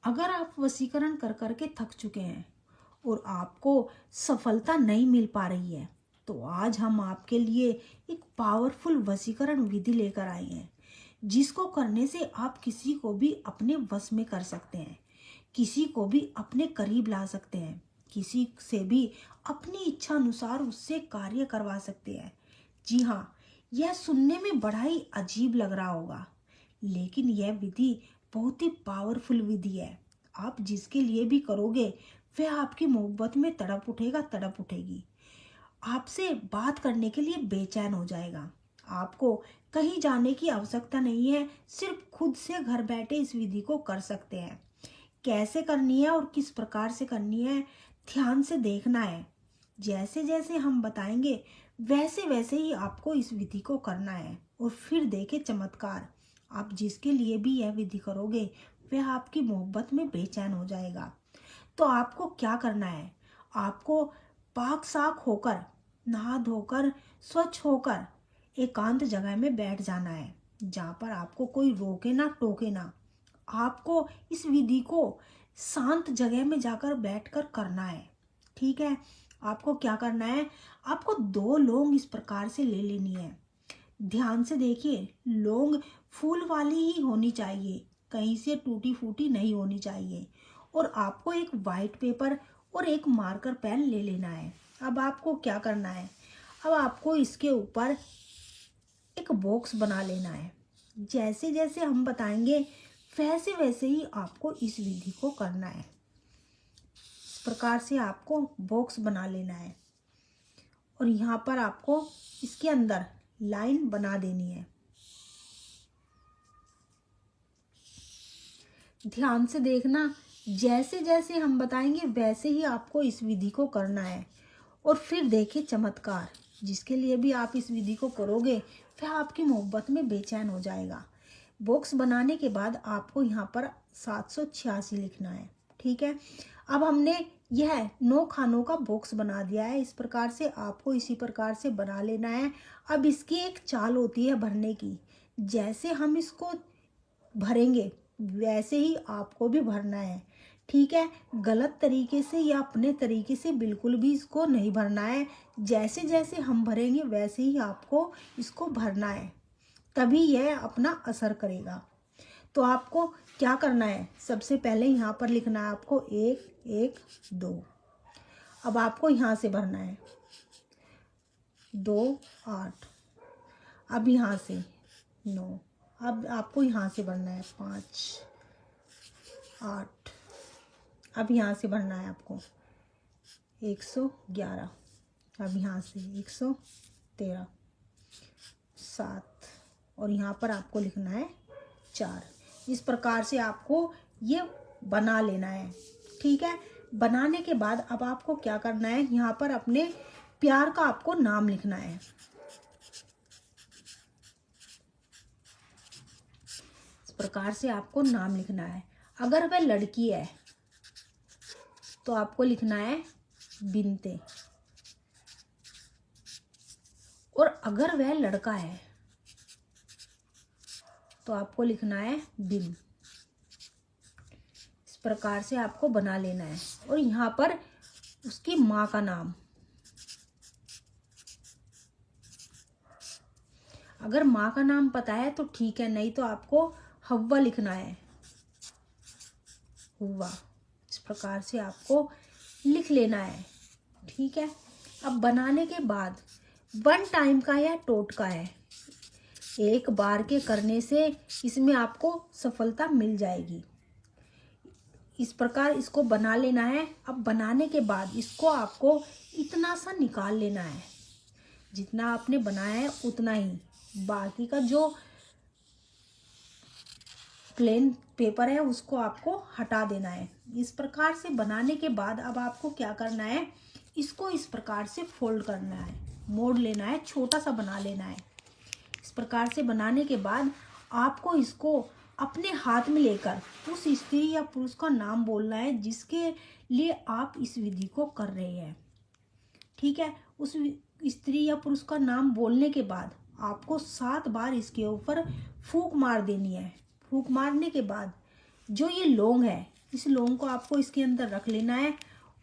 अगर आप वशीकरण कर करके थक चुके हैं और आपको सफलता नहीं मिल पा रही है, तो आज हम आपके लिए एक पावरफुल वशीकरण विधि लेकर आए हैं, जिसको करने से आप किसी को भी अपने वश में कर सकते हैं, किसी को भी अपने करीब ला सकते हैं, किसी से भी अपनी इच्छा अनुसार उससे कार्य करवा सकते हैं। जी हाँ, यह सुनने में बड़ा ही अजीब लग रहा होगा, लेकिन यह विधि बहुत ही पावरफुल विधि है। आप जिसके लिए भी करोगे वह आपकी मोहब्बत में तड़प उठेगा, तड़प उठेगी, आपसे बात करने के लिए बेचैन हो जाएगा। आपको कहीं जाने की आवश्यकता नहीं है, सिर्फ खुद से घर बैठे इस विधि को कर सकते हैं। कैसे करनी है और किस प्रकार से करनी है, ध्यान से देखना है। जैसे जैसे हम बताएंगे वैसे वैसे ही आपको इस विधि को करना है, और फिर देखे चमत्कार। आप जिसके लिए भी यह विधि करोगे वह आपकी मोहब्बत में बेचैन हो जाएगा। तो आपको क्या करना है, आपको पाक साफ होकर, नहा धोकर, स्वच्छ होकर एकांत जगह में बैठ जाना है, जहाँ पर आपको कोई रोके ना टोके ना। आपको इस विधि को शांत जगह में जाकर बैठकर करना है। ठीक है, आपको क्या करना है, आपको 2 लौंग इस प्रकार से ले लेनी है। ध्यान से देखिए, लौंग फूल वाली ही होनी चाहिए, कहीं से टूटी फूटी नहीं होनी चाहिए। और आपको एक वाइट पेपर और एक मार्कर पेन ले लेना है। अब आपको क्या करना है, अब आपको इसके ऊपर एक बॉक्स बना लेना है। जैसे जैसे हम बताएंगे वैसे वैसे ही आपको इस विधि को करना है। इस प्रकार से आपको बॉक्स बना लेना है, और यहाँ पर आपको इसके अंदर लाइन बना देनी है। ध्यान से देखना, जैसे जैसे हम बताएंगे वैसे ही आपको इस विधि को करना है, और फिर देखिए चमत्कार। जिसके लिए भी आप इस विधि को करोगे वह आपकी मोहब्बत में बेचैन हो जाएगा। बॉक्स बनाने के बाद आपको यहाँ पर 786 लिखना है। ठीक है, अब हमने यह 9 खानों का बॉक्स बना दिया है। इस प्रकार से आपको इसी प्रकार से बना लेना है। अब इसकी एक चाल होती है भरने की, जैसे हम इसको भरेंगे वैसे ही आपको भी भरना है। ठीक है, गलत तरीके से या अपने तरीके से बिल्कुल भी इसको नहीं भरना है। जैसे जैसे हम भरेंगे वैसे ही आपको इसको भरना है, तभी यह अपना असर करेगा। तो आपको क्या करना है, सबसे पहले यहाँ पर लिखना है आपको 1 1 2। अब आपको यहाँ से भरना है 2 8। अब यहाँ से 9। अब आपको यहाँ से भरना है 5 8। अब यहाँ से भरना है आपको 111। अब यहाँ से 113 7, और यहाँ पर आपको लिखना है 4। इस प्रकार से आपको ये बना लेना है। ठीक है, बनाने के बाद अब आपको क्या करना है, यहाँ पर अपने प्यार का आपको नाम लिखना है। इस प्रकार से आपको नाम लिखना है। अगर वह लड़की है तो आपको लिखना है बिनते, और अगर वह लड़का है तो आपको लिखना है बिन। इस प्रकार से आपको बना लेना है, और यहाँ पर उसकी माँ का नाम, अगर माँ का नाम पता है तो ठीक है, नहीं तो आपको हव्वा लिखना है, हुआ। इस प्रकार से आपको लिख लेना है। ठीक है, अब बनाने के बाद 1 टाइम का या टोटका है, एक बार के करने से इसमें आपको सफलता मिल जाएगी। इस प्रकार इसको बना लेना है। अब बनाने के बाद इसको आपको इतना सा निकाल लेना है, जितना आपने बनाया है उतना ही, बाकी का जो प्लेन पेपर है उसको आपको हटा देना है। इस प्रकार से बनाने के बाद अब आपको क्या करना है, इसको इस प्रकार से फोल्ड करना है, मोड़ लेना है, छोटा सा बना लेना है। इस प्रकार से बनाने के बाद आपको इसको अपने हाथ में लेकर उस स्त्री या पुरुष का नाम बोलना है जिसके लिए आप इस विधि को कर रहे हैं। ठीक है, उस स्त्री या पुरुष का नाम बोलने के बाद आपको 7 बार इसके ऊपर फूंक मार देनी है। फूंक मारने के बाद जो ये लौंग है इस लौंग को आपको इसके अंदर रख लेना है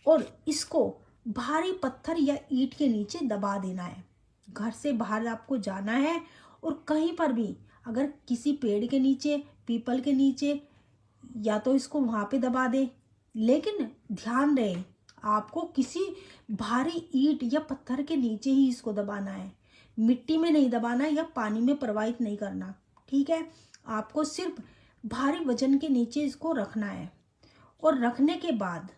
और इसको भारी पत्थर या ईंट के नीचे दबा देना है। घर से बाहर आपको जाना है और कहीं पर भी अगर किसी पेड़ के नीचे, पीपल के नीचे, या तो इसको वहाँ पे दबा दे, लेकिन ध्यान रहे आपको किसी भारी ईंट या पत्थर के नीचे ही इसको दबाना है। मिट्टी में नहीं दबाना या पानी में प्रवाहित नहीं करना, ठीक है। आपको सिर्फ भारी वजन के नीचे इसको रखना है और रखने के बाद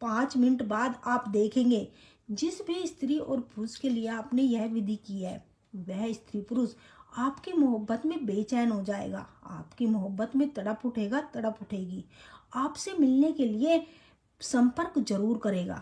5 मिनट बाद आप देखेंगे जिस भी स्त्री और पुरुष के लिए आपने यह विधि की है वह स्त्री पुरुष आपकी मोहब्बत में बेचैन हो जाएगा, आपकी मोहब्बत में तड़प उठेगा, तड़प उठेगी, आपसे मिलने के लिए संपर्क जरूर करेगा।